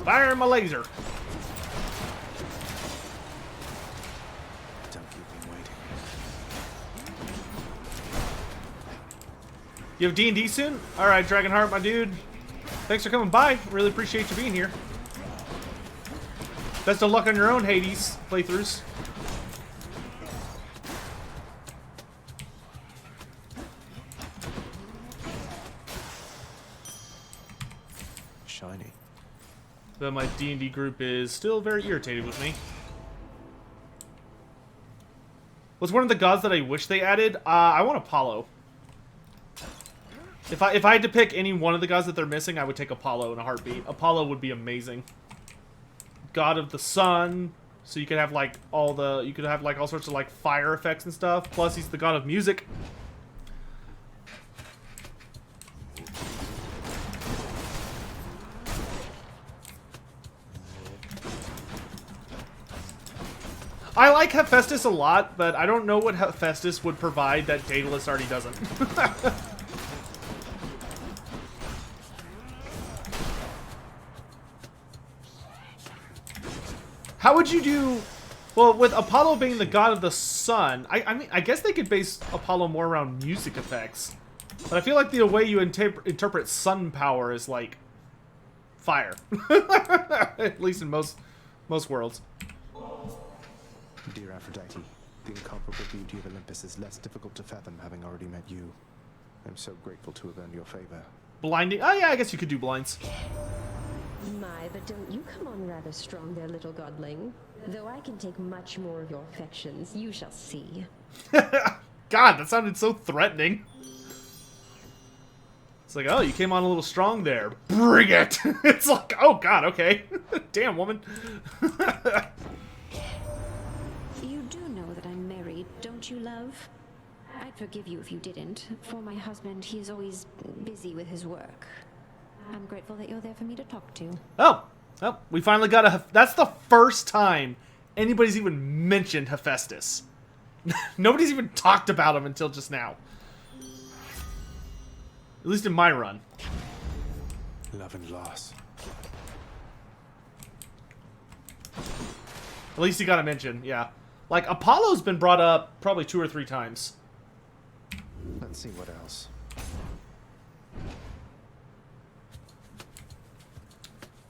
Fire my laser. Don't keep me waiting. You have D&D soon? Alright, Dragonheart, my dude. Thanks for coming by. Really appreciate you being here. Best of luck on your own Hades playthroughs. Shiny. But my D&D group is still very irritated with me. What's one of the gods that I wish they added? I want Apollo. If I had to pick any one of the gods that they're missing, I would take Apollo in a heartbeat. Apollo would be amazing. God of the sun, so you could have like all sorts of like fire effects and stuff. Plus, he's the god of music. I like Hephaestus a lot, but I don't know what Hephaestus would provide that Daedalus already doesn't. How would you do... Well, with Apollo being the god of the sun, I mean, I guess they could base Apollo more around music effects. But I feel like the way you interpret sun power is like fire. At least in most worlds. Dear Aphrodite, the incomparable beauty of Olympus is less difficult to fathom having already met you. I'm so grateful to have earned your favor. Blinding? Oh yeah, I guess you could do blinds. My, but don't you come on rather strong there, little godling. Though I can take much more of your affections, you shall see. God, that sounded so threatening. It's like, oh, you came on a little strong there. Bring it! It's like, oh god, okay. Damn, woman. You do know that I'm married, don't you, love? I'd forgive you if you didn't. For my husband, he is always busy with his work. I'm grateful that you're there for me to talk to. Oh, well, we finally got a... That's the first time anybody's even mentioned Hephaestus. Nobody's even talked about him until just now. At least in my run. Love and loss. At least he got a mention, yeah. Like, Apollo's been brought up probably 2 or 3 times. Let's see what else.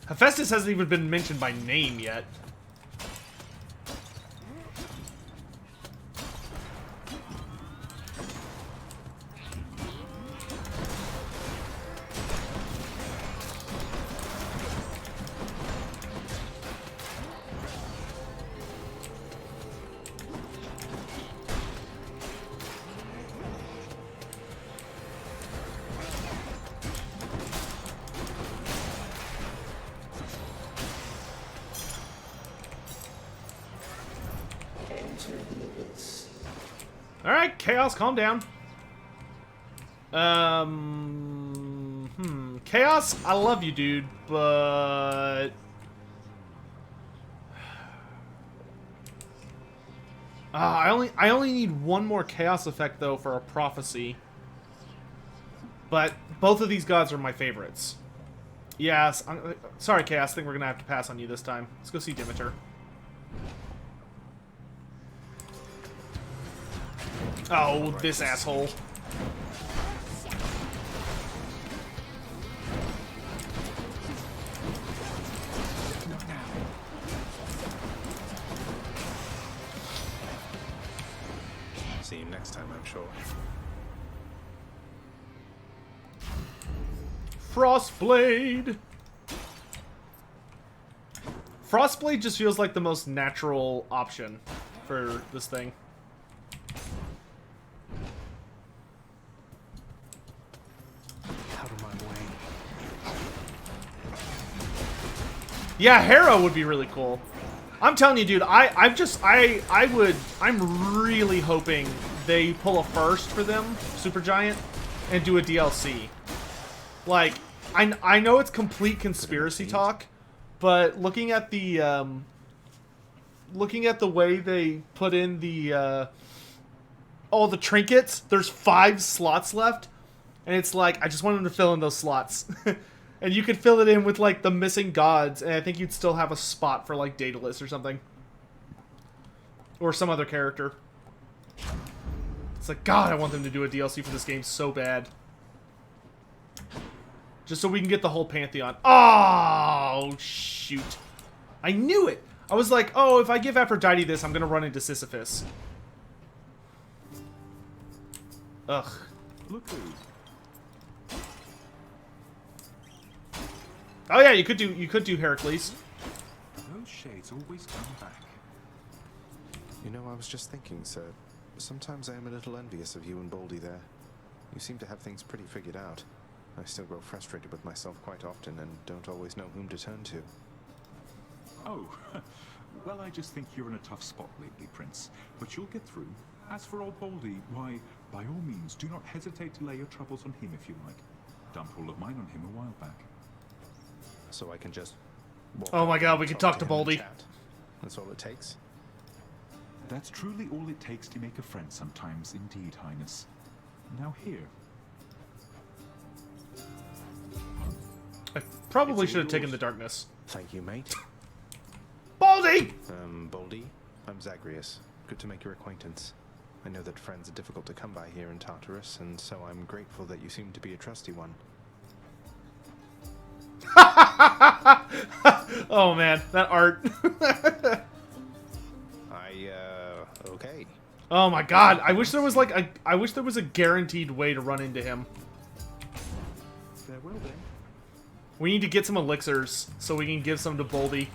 Hephaestus hasn't even been mentioned by name yet. Alright, Chaos, calm down. Chaos, I love you, dude, but... I only need one more Chaos effect, though, for a prophecy. But both of these gods are my favorites. Yes, sorry, Chaos, I think we're gonna have to pass on you this time. Let's go see Demeter. Oh, this asshole. See you next time, I'm sure. Frostblade! Frostblade just feels like the most natural option for this thing. Out of my way. Yeah, Hera would be really cool. I'm telling you, dude, I'm really hoping they pull a first for them, Supergiant, and do a DLC. Like, I know it's complete conspiracy talk, but looking at the way they put in the all the trinkets, there's 5 slots left, and it's like I just want them to fill in those slots. And you could fill it in with, like, the missing gods, and I think you'd still have a spot for, like, Daedalus or something. Or some other character. It's like, God, I want them to do a DLC for this game so bad. Just so we can get the whole Pantheon. Oh, shoot. I knew it! I was like, oh, if I give Aphrodite this, I'm gonna run into Sisyphus. Ugh. Look who. Oh yeah, you could do Heracles. Those shades always come back. You know, I was just thinking, sir. Sometimes I am a little envious of you and Baldy there. You seem to have things pretty figured out. I still grow frustrated with myself quite often and don't always know whom to turn to. Oh, well, I just think you're in a tough spot lately, Prince. But you'll get through. As for old Baldy, why, by all means, do not hesitate to lay your troubles on him if you like. Dumped all of mine on him a while back. So I can just walk Oh my up God, and we can talk to him and Baldy. chat. That's all it takes? That's truly all it takes to make a friend sometimes, indeed, Highness. Now here. I probably It's should have all taken yours. the darkness. Thank you, mate. Baldy! Baldy, I'm Zagreus. Good to make your acquaintance. I know that friends are difficult to come by here in Tartarus, and so I'm grateful that you seem to be a trusty one. Oh man, that art. Okay. Oh my God, I wish there was like I wish there was a guaranteed way to run into him. Farewell then. We need to get some elixirs so we can give some to Baldy.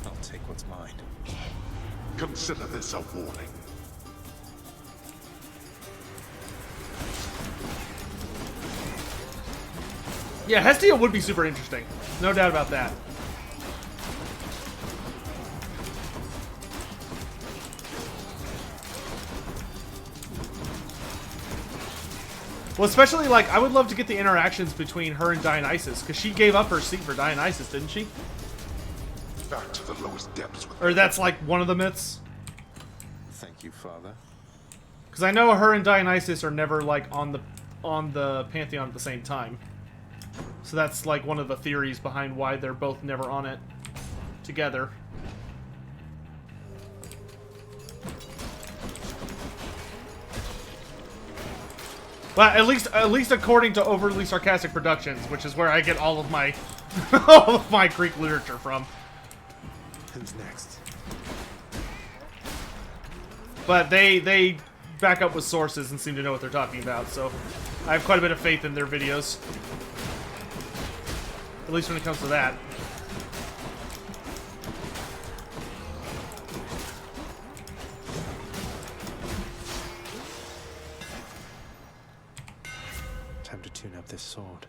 I'll take what's mine. Consider this a warning. Yeah, Hestia would be super interesting. No doubt about that. Well, especially, like, I would love to get the interactions between her and Dionysus, because she gave up her seat for Dionysus, didn't she? Back to the lowest depths with Or that's, like, one of the myths? Thank you, Father. Because I know her and Dionysus are never, like, on the Pantheon at the same time. So that's, like, one of the theories behind why they're both never on it together. But at least according to Overly Sarcastic Productions, which is where I get all of my all of my Greek literature from. Who's next? But they back up with sources and seem to know what they're talking about, so I have quite a bit of faith in their videos. At least when it comes to that. Time to tune up this sword.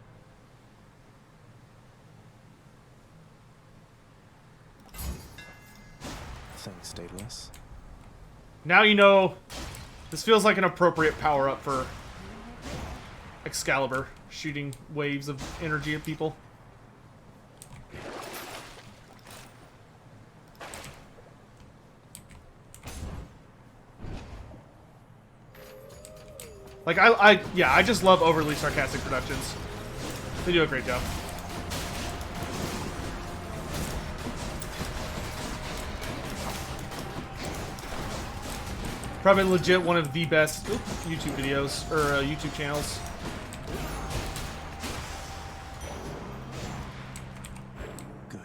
Thanks, Daedalus. Now you know, this feels like an appropriate power-up for Excalibur, shooting waves of energy at people. Like, I just love Overly Sarcastic Productions. They do a great job. Probably legit one of the best YouTube videos, or YouTube channels. Good.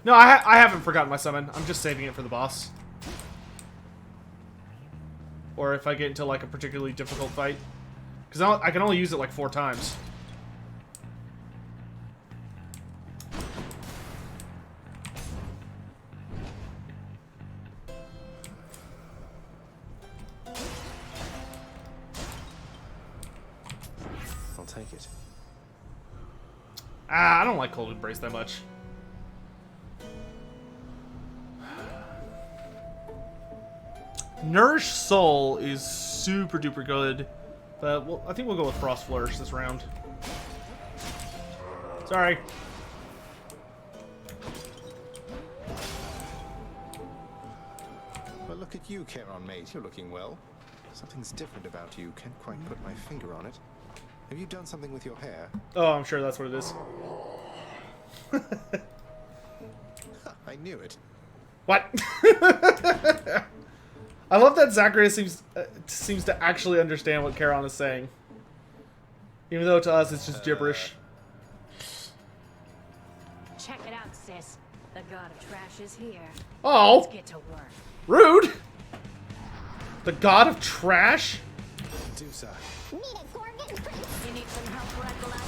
No, I haven't forgotten my summon. I'm just saving it for the boss. Or if I get into like a particularly difficult fight. Because I can only use it like 4 times. I'll take it. Ah, I don't like Cold Embrace that much. Nourish Soul is super duper good. But I think we'll go with Frost Flourish this round. Sorry. Well, look at you, Charon mate. You're looking well. Something's different about you. Can't quite put my finger on it. Have you done something with your hair? Oh, I'm sure that's what it is. I knew it. What? I love that Zacharias seems to actually understand what Charon is saying. Even though to us it's just gibberish. Check it out, sis. The god of trash is here. Oh! Let's get to work. Rude! The god of trash? Dusa. You need some help, Regulus?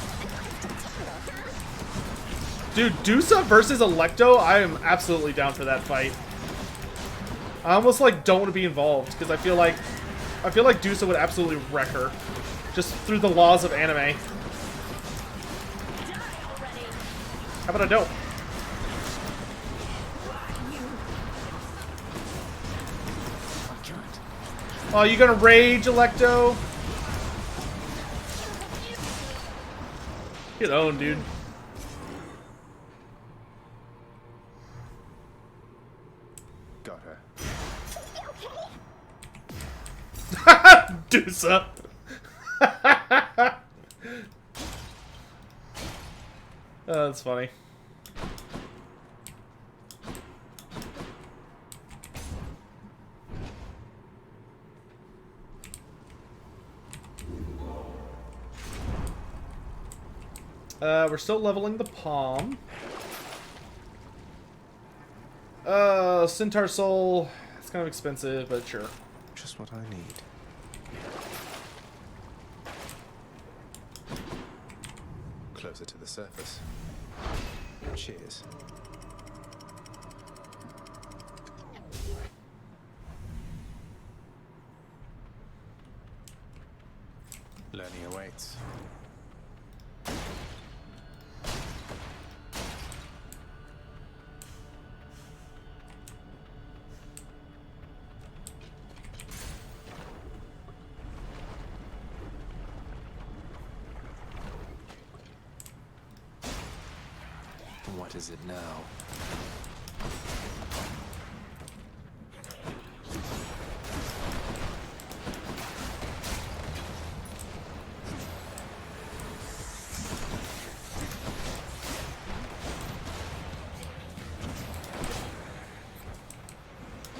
Dude, Dusa versus Electo, I am absolutely down for that fight. I almost like don't want to be involved because I feel like Dusa would absolutely wreck her, just through the laws of anime. How about I don't? Oh, you gonna rage, Electo? Get owned, dude. Got her. Dusa. Oh, that's funny. We're still leveling the palm. Centaur Soul. It's kind of expensive, but sure. Just what I need. Closer to the surface. Cheers. Learning awaits. What is it now?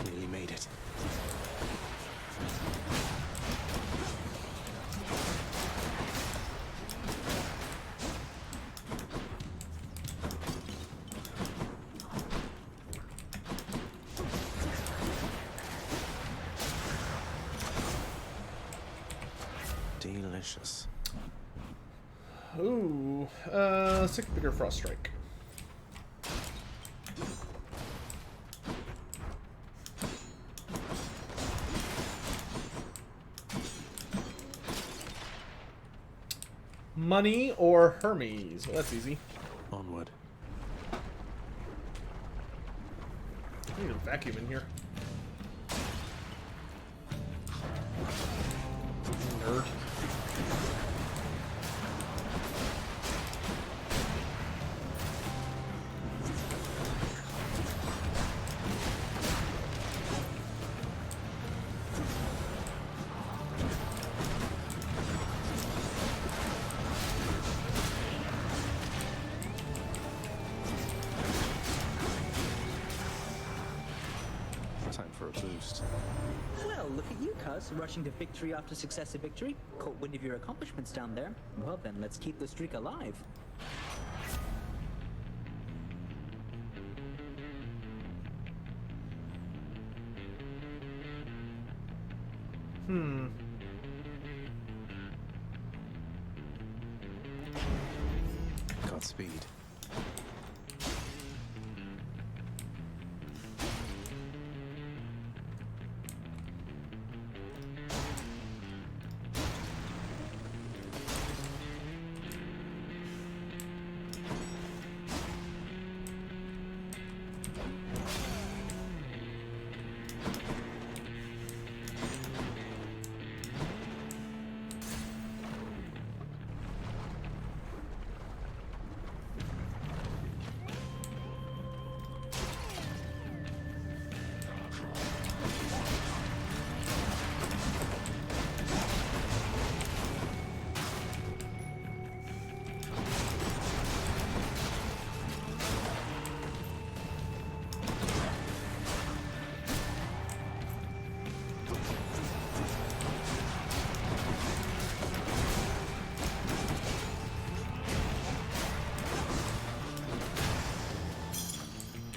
Nearly made it. Delicious. Ooh, Sick Bigger Frost Strike. Money or Hermes? Well, that's easy. Onward. I need a vacuum in here. Nerd. Time for a boost. Well, look at you, cuz, rushing to victory after successive victory. Caught wind of your accomplishments down there. Well then, let's keep the streak alive. Godspeed.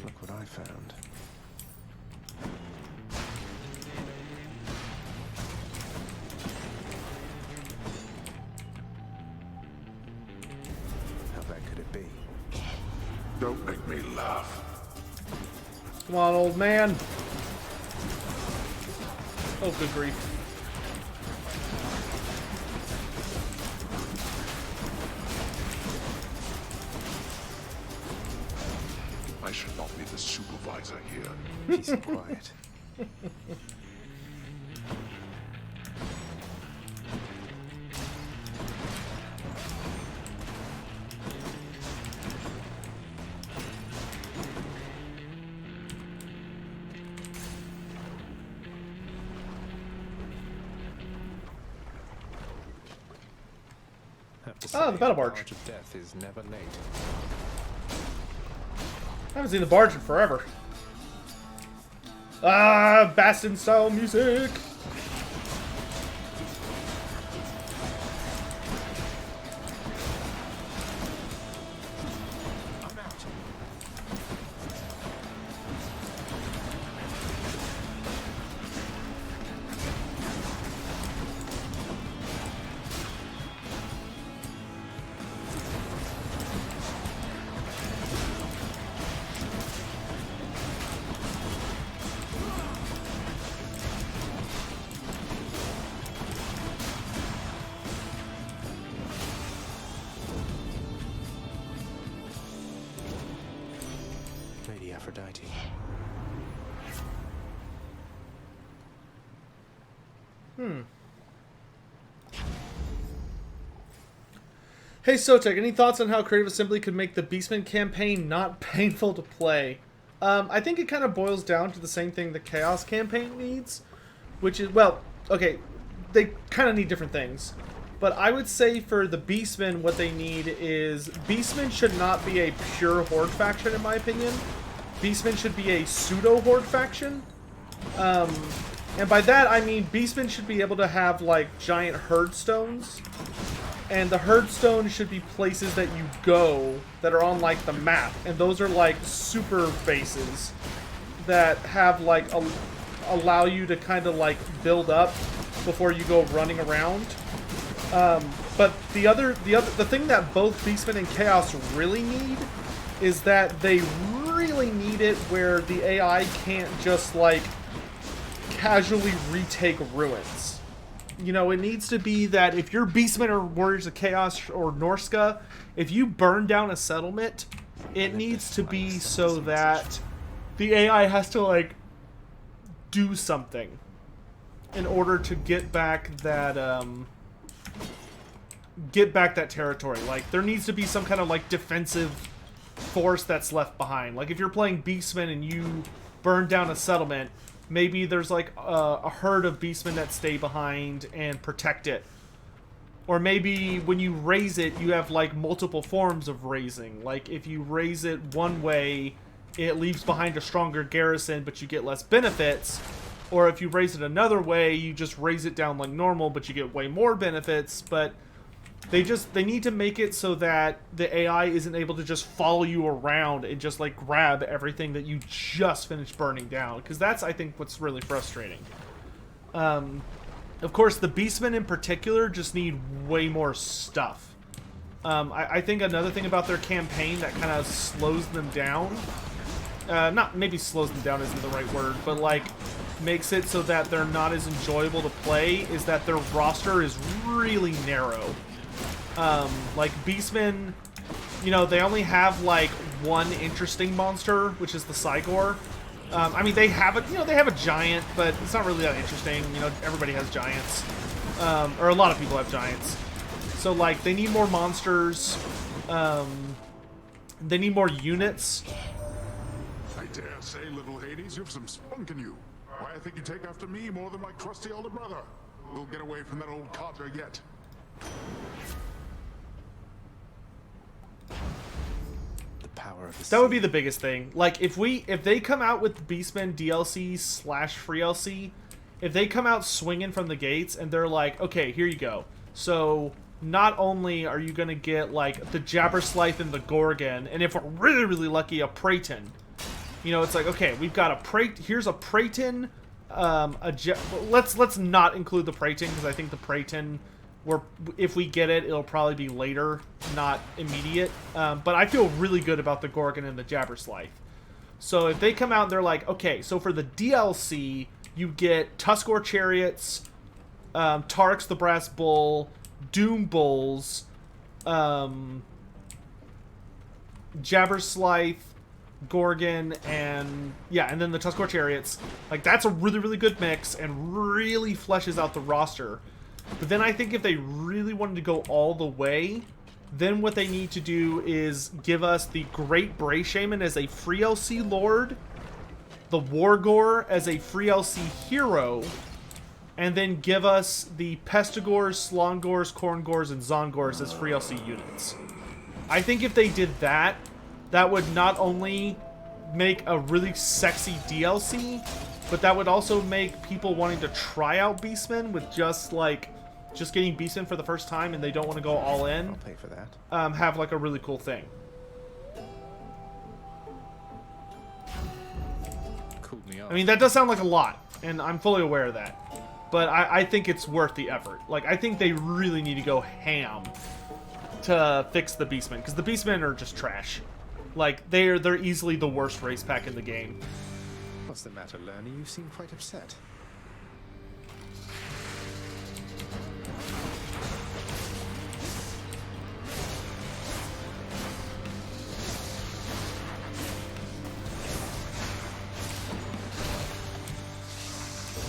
Look what I found. How bad could it be? Don't make me laugh. Come on, old man. Oh, good grief. I should not be the supervisor here. Peace and quiet. Have to Ah, the say, battle barge. of death is never late. I haven't seen the barge in forever. Ah, Bastion style music. I'm out. Lady Aphrodite. Hey Sotek, any thoughts on how Creative Assembly could make the Beastman campaign not painful to play? I think it kind of boils down to the same thing the Chaos campaign needs, which is, well, okay, they kind of need different things. But I would say for the Beastmen, what they need is, Beastmen should not be a pure Horde faction, in my opinion. Beastmen should be a pseudo-Horde faction. And by that, I mean Beastmen should be able to have, like, giant herd stones. And the herd stones should be places that you go that are on, like, the map. And those are, like, super bases that have, like, allow you to kind of, like, build up before you go running around. But the thing that both Beastmen and Chaos really need is that they really need it where the AI can't just, like, casually retake ruins. You know, it needs to be that if you're Beastmen or Warriors of Chaos or Norska, if you burn down a settlement, it needs to be so that the AI has to, like, do something in order to get back that, territory. Like, there needs to be some kind of, like, defensive force that's left behind. Like, if you're playing Beastmen and you burn down a settlement, maybe there's, like, a herd of Beastmen that stay behind and protect it. Or maybe when you raise it, you have, like, multiple forms of raising. Like, if you raise it one way it leaves behind a stronger garrison, but you get less benefits. Or if you raise it another way, you just raise it down like normal, but you get way more benefits. But they need to make it so that the AI isn't able to just follow you around and just like grab everything that you just finished burning down. Because that's, I think, what's really frustrating. Of course, the Beastmen in particular just need way more stuff. I think another thing about their campaign that kind of slows them down, not maybe slows them down isn't the right word, but like makes it so that they're not as enjoyable to play, is that their roster is really narrow. Like Beastmen, you know, they only have like one interesting monster, which is the Cygor. I mean, they have a, you know, they have a giant, but it's not really that interesting. You know, everybody has giants, or a lot of people have giants. So like, they need more monsters. They need more units. I dare say, little Hades, you've some spunk in you. Why, I think you take after me more than my trusty elder brother. We'll get away from that old codger yet. The power of the That would be the biggest thing. Like, if they come out with Beastmen DLC / free LC, if they come out swinging from the gates and they're like, okay, here you go. So not only are you gonna get like the Jabberslythe and the Gorgon, and if we're really really lucky, a Praeton. You know, it's like, okay, we've got here's a Praeton. Let's not include the Praeton because I think the Praeton, if we get it, it'll probably be later, not immediate. But I feel really good about the Gorgon and the Jabberslythe. So if they come out and they're like, okay, so for the DLC, you get Tuskor Chariots, Tarks the Brass Bull, Doom Bulls, Jabberslythe, Gorgon, and then the Tuskor Chariots. Like, that's a really, really good mix and really fleshes out the roster. But then I think if they really wanted to go all the way, then what they need to do is give us the Great Bray Shaman as a free LC Lord, the Wargore as a free LC Hero, and then give us the Pestigores, Slongores, Korngores, and Zongores as free LC units. I think if they did that, that would not only make a really sexy DLC, but that would also make people wanting to try out Beastmen with just getting Beastmen for the first time and they don't want to go all in. I'll pay for that. Have like a really cool thing. Cooled me off. I mean, that does sound like a lot, and I'm fully aware of that. But I think it's worth the effort. Like, I think they really need to go ham to fix the Beastmen, because the Beastmen are just trash. Like, they're easily the worst race pack in the game. What's the matter, Lerner? You seem quite upset.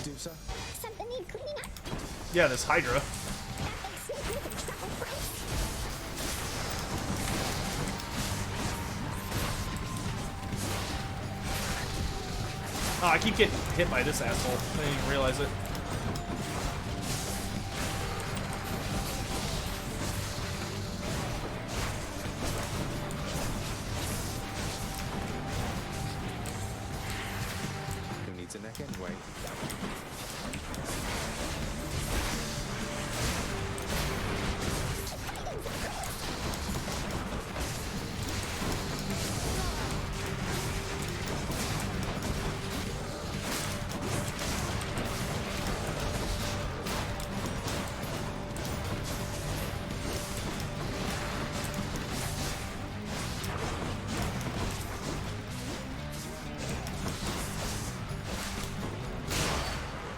Do so? Something need cleaning up. Yeah, this Hydra. That makes me think of trouble, Prince. Oh, I keep getting hit by this asshole. I didn't even realize it. Who needs a neck anyway?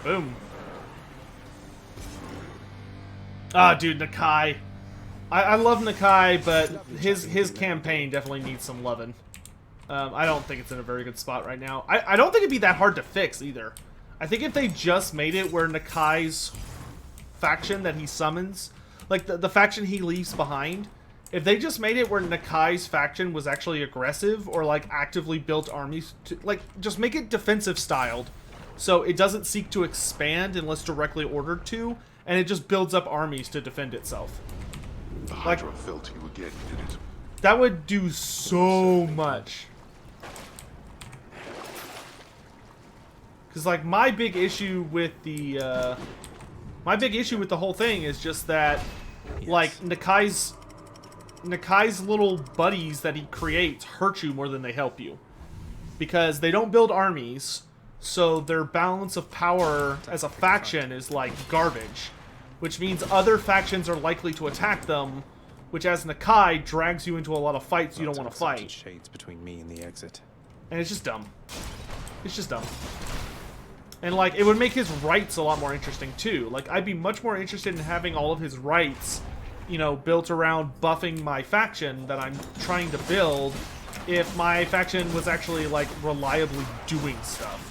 Boom. Ah, dude, Nakai. I love Nakai, but his campaign definitely needs some loving. I don't think it's in a very good spot right now. I don't think it'd be that hard to fix either. I think if they just made it where Nakai's faction that he summons, like the faction he leaves behind, if they just made it where Nakai's faction was actually aggressive or like actively built armies, like just make it defensive styled, so it doesn't seek to expand unless directly ordered to, and it just builds up armies to defend itself. The Hydra fell to you again, did it? That would do so much. Because like my big issue with the whole thing is just that like Nakai's little buddies that he creates hurt you more than they help you, because they don't build armies, so their balance of power as a faction is like garbage, which means other factions are likely to attack them, which as Nakai drags you into a lot of fights you don't want to fight. Shades between me and the exit. And it's just dumb. It's just dumb. And, like, it would make his rights a lot more interesting, too. Like, I'd be much more interested in having all of his rights, you know, built around buffing my faction that I'm trying to build if my faction was actually, like, reliably doing stuff.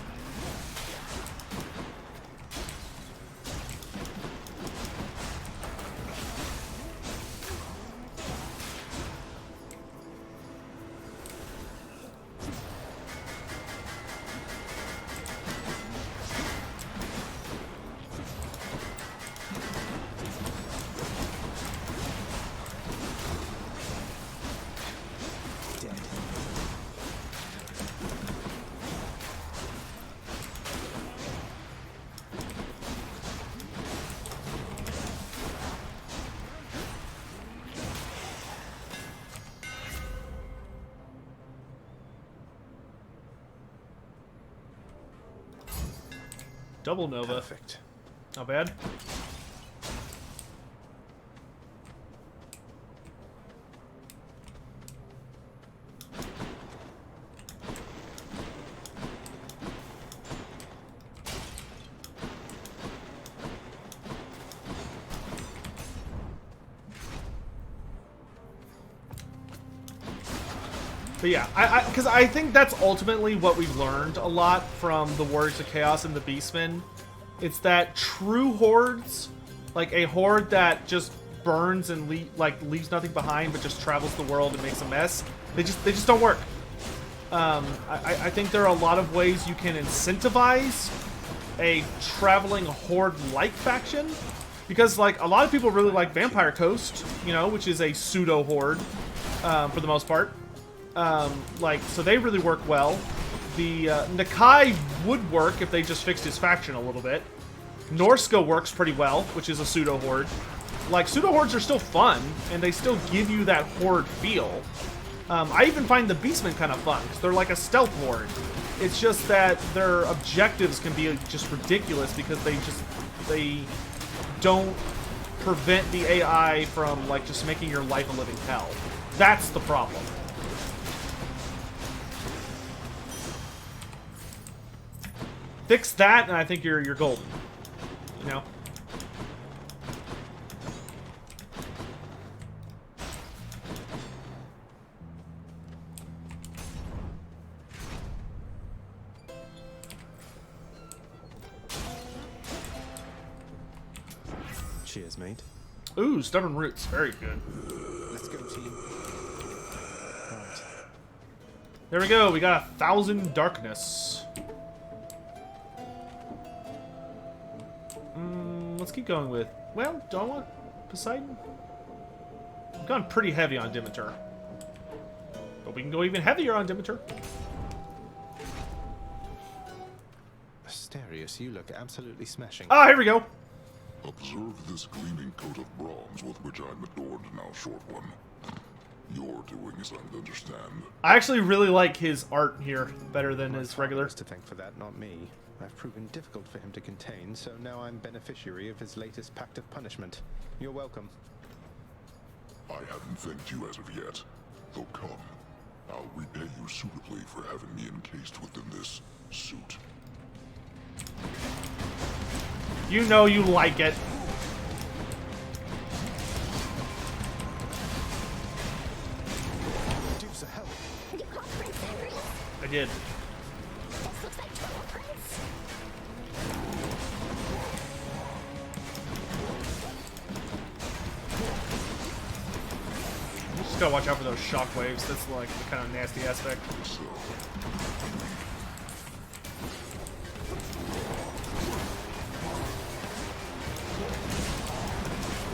Double Nova. Perfect. Not bad. But yeah, because I think that's ultimately what we've learned a lot from the Warriors of Chaos and the Beastmen. It's that true hordes, like a horde that just burns and leaves nothing behind, but just travels the world and makes a mess. They just don't work. I think there are a lot of ways you can incentivize a traveling horde-like faction, because like a lot of people really like Vampire Coast, you know, which is a pseudo horde for the most part. So they really work well. The Nakai would work if they just fixed his faction a little bit. Norska works pretty well, which is a pseudo-horde. Like, pseudo-hordes are still fun, and they still give you that horde feel. I even find the Beastmen kind of fun, because they're like a stealth horde. It's just that their objectives can be just ridiculous, because they don't prevent the AI from, like, just making your life a living hell. That's the problem. Fix that, and I think you're golden. You know? Cheers, mate. Ooh, stubborn roots. Very good. Let's go, team. Right. There we go. We got 1,000 darkness. Let's keep going with... Well, do I want Poseidon? I've gone pretty heavy on Demeter. But we can go even heavier on Demeter. Asterius, you look absolutely smashing. Ah, here we go. Observe this gleaming coat of bronze with which I'm adorned now, short one. Your doings, I understand. I actually really like his art here better than his regular. To thank for that, not me. I've proven difficult for him to contain, so now I'm beneficiary of his latest pact of punishment. You're welcome. I haven't thanked you as of yet. Though come, I'll repay you suitably for having me encased within this suit. You know you like it. Deuce of hell. You called Prince Henry? I did. This looks like trouble, Prince. You just gotta watch out for those shockwaves. That's like the kind of nasty aspect. So,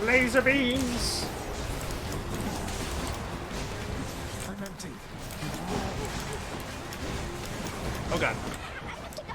Laser beams!